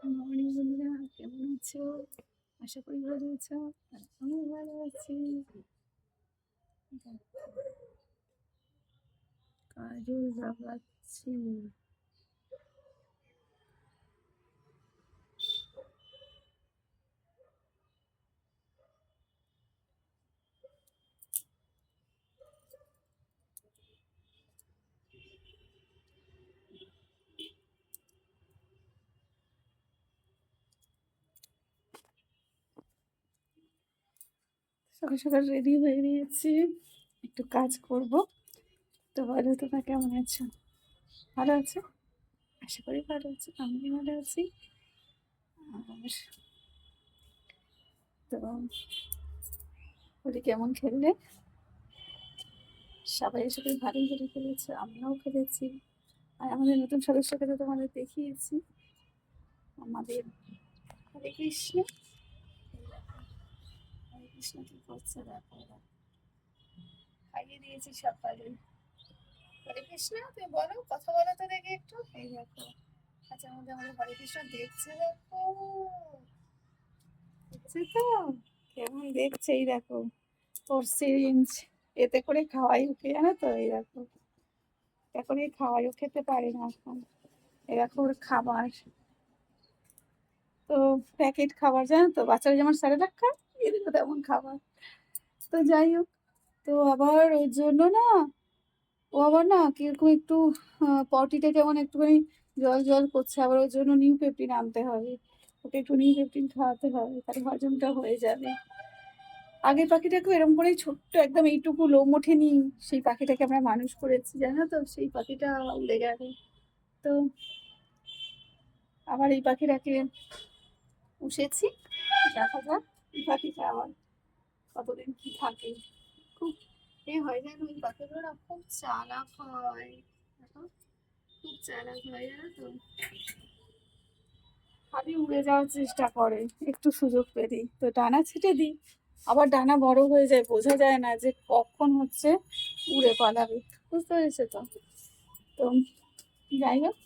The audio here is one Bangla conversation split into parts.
মর্নিং বন্ধুরা, কেমন আছো? আশা করি ভালো আছো। আর আমিও ভালো আছি। কাজল লাগাচ্ছি। সকাল সকাল রেডি হয়ে নিয়েছি, একটু কাজ করব। তো বলো, তোমরা কেমন আছো? ভালো আছো? আশা করি ভালো আছো, আমিও ভালো আছি। আর তো হোলি কেমন খেললে? সবাই আশা করি ভালোই হোলি খেলেছে, আমরাও খেলেছি। আর আমাদের নতুন সদস্যকে তো তোমাদের দেখিয়েছি। আমাদের হরে কৃষ্ণ। হরে কৃষ্ণ কি করছে দেখো, খাইয়ে দিয়েছি সকালে। হরে কৃষ্ণ, তুমি বলো, কথা বলো তো দেখি একটু। এই দেখো, আচ্ছা, আমাদের আমাদের হরে কৃষ্ণ দেখছে, দেখো, দেখছে তো কেমন দেখছে। এই দেখো, ওর সিরিঞ্জ এতে করে খাওয়াই ওকে, জানো তো। এই দেখো, এটা করে খাওয়াই, ও খেতে পারে না এখন। এই দেখো ওর খাবার, তো প্যাকেট খাবার, জানো তো, বাচ্চারা যেমন স্যারেলাক খায়, এদিকে তেমন খাবার। তো যাই হোক, তো আবার ওর জন্য না, ও আবার না কিরকম একটু পটিটা কেমন একটুখানি জল জল করছে। আবার ওর জন্য নিউ পেপটিন আনতে হবে, ওকে একটু নিউ পেপটিন খাওয়াতে হবে, তাহলে হজমটা হয়ে যাবে। আগের পাখিটাকেও এরকম করেই ছোট্ট একদম এইটুকু লোম ওঠেনি, সেই পাখিটাকে আমরা মানুষ করেছি, জানো তো। সেই পাখিটা উড়ে গেল। তো আবার এই পাখিটাকে পুষেছি, দেখা যাক এই পাখিটা আবার কতদিন কি থাকে। খুব হয় জানো, ওই পাখিগুলো না খুব চালাক হয়, দেখো, খুব চালাক হয়, জানো তো। খালি উড়ে যাওয়ার চেষ্টা করে একটু সুযোগ পেলেই, তো ডানা ছিটে দিই। আবার ডানা বড় হয়ে যায়, বোঝা যায় না যে কখন হচ্ছে উড়ে পালাবে, বুঝতে পেরেছো তো। তো যাই হোক,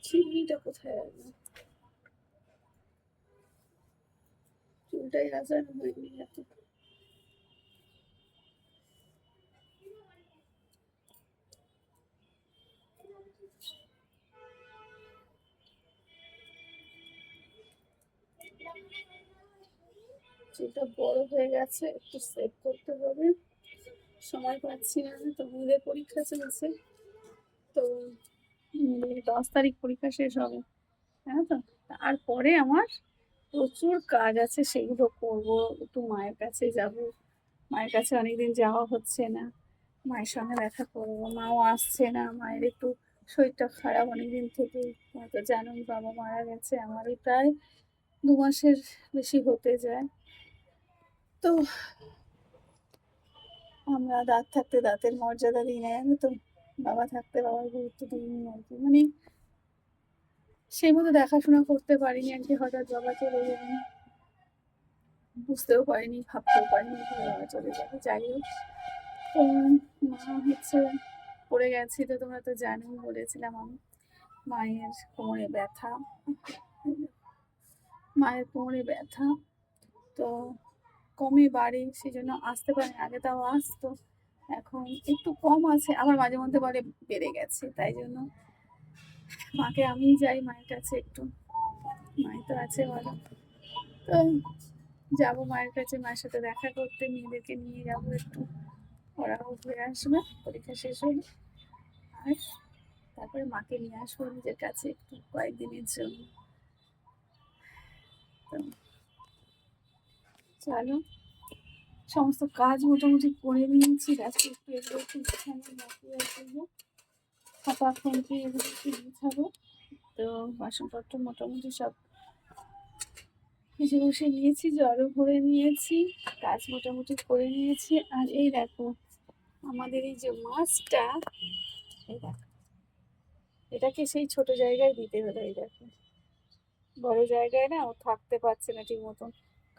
চিমনিটা কোথায় রাখবো? চুলটাই আসানো হয়নি এত। চুলটা বড় হয়ে গেছে, একটু সেভ করতে হবে। সময় পাচ্ছি না, তো মেয়েদের পরীক্ষা চলছে। তো 10 তারিখ পরীক্ষা শেষ হবে, হ্যাঁ তো। তারপরে আমার প্রচুর কাজ আছে, সেগুলো করব। একটু মায়ের কাছে যাব, মায়ের কাছে অনেকদিন যাওয়া হচ্ছে না। মায়ের সঙ্গে দেখা করবো, মাও আসছে না, মায়ের একটু শরীরটা খারাপ অনেকদিন থেকে। তো জানোই, বাবা মারা গেছে আমারই প্রায় 2 মাসের বেশি হতে যায়। তো আমরা দাঁত থাকতে দাঁতের মর্যাদা দিই না, জানো তো। বাবা থাকতে বাবার গুরুত্ব দিইনি আর কি, মানে সেই মতো দেখাশোনা করতে পারিনি আর কি। হঠাৎ বাবা চলে গেলেন, বুঝতেও পারিনি, ভাবতেও পারিনি যে বাবা চলে যাবে। যাই হোক, তো মা হচ্ছে পড়ে গেছি, তো তোমরা তো জানো, বলেছিলাম আমি। মায়ের কোমরে ব্যথা, মায়ের কোমরে ব্যথা, তো কমে বাড়ে, সেই জন্য আসতে পারে না। আগে তাও আসতো, এখন একটু কম আছে, আবার মাঝে মধ্যে বলে বেড়ে গেছে। তাই জন্য মাকে আমি যাই মায়ের কাছে একটু, মাই তো আছে বলো। তো যাবো মায়ের কাছে, মায়ের সাথে দেখা করতে, মেয়েদেরকে নিয়ে যাবো একটু, ওরাও ঘুরে আসবে পরীক্ষা শেষ হলে। আর তারপরে মাকে নিয়ে আসবো নিজের কাছে একটু কয়েকদিনের জন্য। তো চলো, সমস্ত কাজ মোটামুটি করে নিয়েছি, রাস্তায় একটু এগুলো একটু গুছানো বাকি আছে, খাতা খুন্তি এগুলো একটু গুছাবো। তো বাসনপত্র মোটামুটি সব কিছু বসে নিয়েছি, জলও ভরে নিয়েছি, কাজ মোটামুটি করে নিয়েছি। আর এই দেখো, আমাদের এই যে মাছটা, এই দেখো, এটাকে সেই ছোট জায়গায় দিতে হলো। এই দেখো, বড় জায়গায় না ও থাকতে পারছে না ঠিক মতন,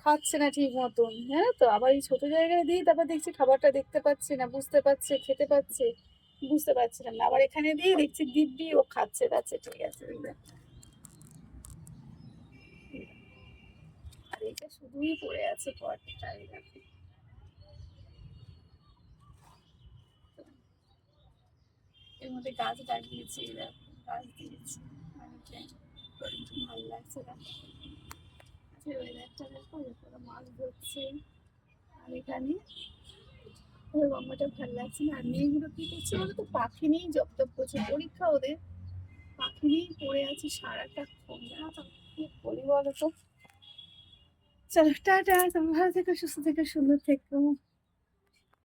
খাচ্ছে না ঠিক মতন, হ্যাঁ, তো আবার এই ছোট জায়গায় দিই, তারপর দেখছি খাবারটা দেখতে পাচ্ছে না, বুঝতে পারছে, খেতে পাচ্ছে, বুঝতে পারছিলাম না, আবার এখানে দিয়ে দেখছি দিব্যি ও খাচ্ছে টাচ্ছে, ঠিক আছে। আর এটা শুধুই পড়ে আছে পটটা, এই দেখো। এর মধ্যে গাছ লাগিয়েছি, এই দেখো, গাছ দিয়েছি অনেকটাই, ভালো লাগছে দেখো। আচ্ছা, ওয়েদারটা দেখো, পুরো মাছ ধরছে। আর এখানে ওই গঙ্গাটা ভালো লাগছে না। আর মেয়েগুলো কি করছে বলো তো, পাখি নিয়েই জপ করছে, পরীক্ষা ওদের, পাখি নিয়েই পড়ে আছে সারাটাক্ষণ, জানো তো, কি করি বলো তো। চলো টাটা, তুমি ভালো থেকো, সুস্থ থেকো, সুন্দর থেকো।